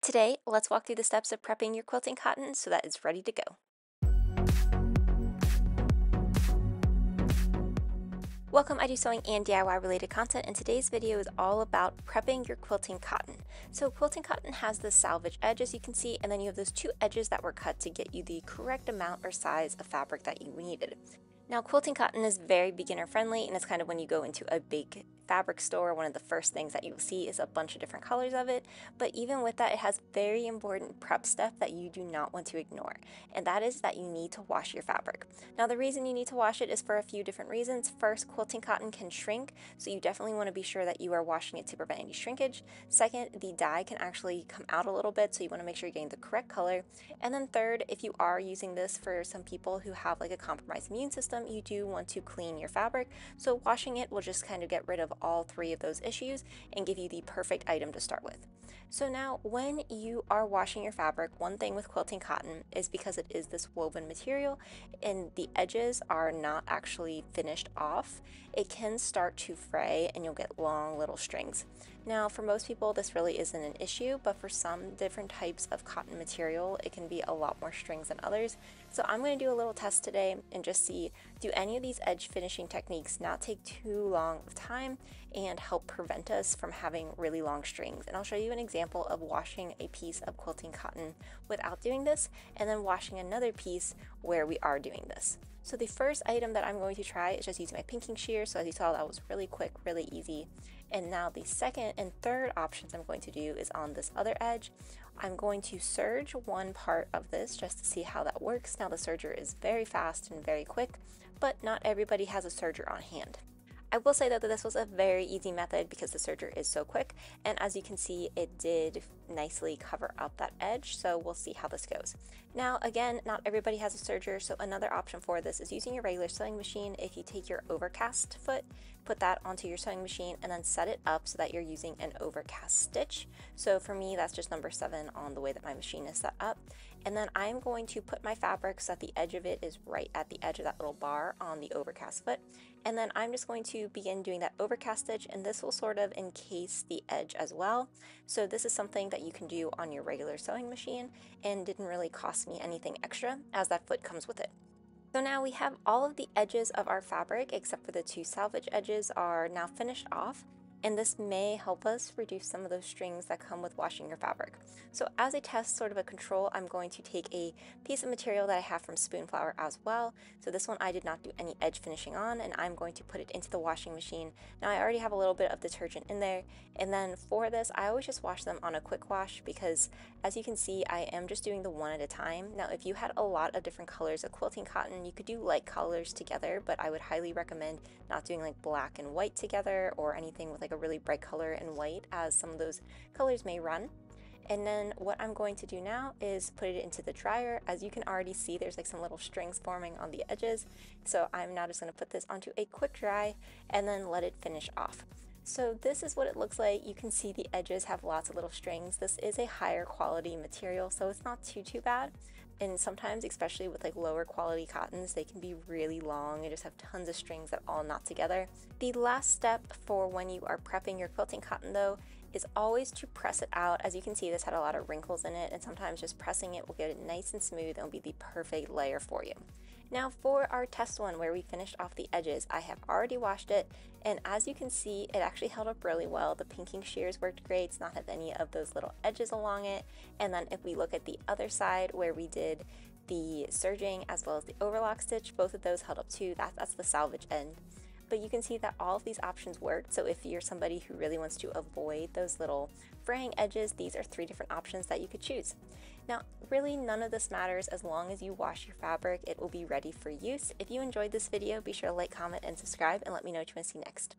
Today, let's walk through the steps of prepping your quilting cotton so that it's ready to go. Welcome, I do sewing and DIY related content, and today's video is all about prepping your quilting cotton. So quilting cotton has the salvage edge, as you can see, and then you have those two edges that were cut to get you the correct amount or size of fabric that you needed. Now, quilting cotton is very beginner friendly, and it's kind of when you go into a big fabric store, one of the first things that you will see is a bunch of different colors of it. But even with that, it has very important prep step that you do not want to ignore, and that is that you need to wash your fabric. Now, the reason you need to wash it is for a few different reasons. First, quilting cotton can shrink, so you definitely want to be sure that you are washing it to prevent any shrinkage. Second, the dye can actually come out a little bit, so you want to make sure you're getting the correct color. And then third, if you are using this for some people who have like a compromised immune system, you do want to clean your fabric, so washing it will just kind of get rid of all three of those issues and give you the perfect item to start with. So now when you are washing your fabric, one thing with quilting cotton is because it is this woven material and the edges are not actually finished off, it can start to fray and you'll get long little strings. Now for most people this really isn't an issue, but for some different types of cotton material it can be a lot more strings than others. So I'm going to do a little test today and just see, do any of these edge finishing techniques not take too long of time and help prevent us from having really long strings. And I'll show you an example of washing a piece of quilting cotton without doing this, and then washing another piece where we are doing this. So the first item that I'm going to try is just using my pinking shear. So as you saw, that was really quick, really easy. And now the second and third options I'm going to do is on this other edge. I'm going to serge one part of this just to see how that works. Now the serger is very fast and very quick, but not everybody has a serger on hand. I will say though that this was a very easy method because the serger is so quick, and as you can see it did nicely cover up that edge, so we'll see how this goes. Now again, not everybody has a serger, so another option for this is using your regular sewing machine. If you take your overcast foot, put that onto your sewing machine and then set it up so that you're using an overcast stitch. So for me that's just number 7 on the way that my machine is set up. And then I'm going to put my fabric so that the edge of it is right at the edge of that little bar on the overcast foot. And then I'm just going to begin doing that overcast stitch, and this will sort of encase the edge as well. So this is something that you can do on your regular sewing machine and didn't really cost me anything extra as that foot comes with it. So now we have all of the edges of our fabric except for the two salvage edges are now finished off, and this may help us reduce some of those strings that come with washing your fabric. So as a test, sort of a control, I'm going to take a piece of material that I have from Spoonflower as well. So this one I did not do any edge finishing on, and I'm going to put it into the washing machine. Now I already have a little bit of detergent in there, and then for this I always just wash them on a quick wash because as you can see I am just doing the one at a time. Now if you had a lot of different colors of quilting cotton, you could do light colors together, but I would highly recommend not doing like black and white together or anything with like a really bright color and white, as some of those colors may run. And then what I'm going to do now is put it into the dryer. As you can already see, there's like some little strings forming on the edges. So I'm now just going to put this onto a quick dry and then let it finish off. So this is what it looks like. You can see the edges have lots of little strings. This is a higher quality material, so it's not too bad. And sometimes, especially with like lower quality cottons, they can be really long and just have tons of strings that all knot together. The last step for when you are prepping your quilting cotton though is always to press it out. As you can see, this had a lot of wrinkles in it, and sometimes just pressing it will get it nice and smooth and will be the perfect layer for you. Now for our test one where we finished off the edges, I have already washed it, and as you can see it actually held up really well. The pinking shears worked great, it's not have any of those little edges along it. And then if we look at the other side where we did the serging as well as the overlock stitch, both of those held up too. That's the salvage end. But you can see that all of these options worked. So if you're somebody who really wants to avoid those little fraying edges, these are 3 different options that you could choose. Now, really none of this matters as long as you wash your fabric, it will be ready for use. If you enjoyed this video, be sure to like, comment, and subscribe, and let me know what you want to see next.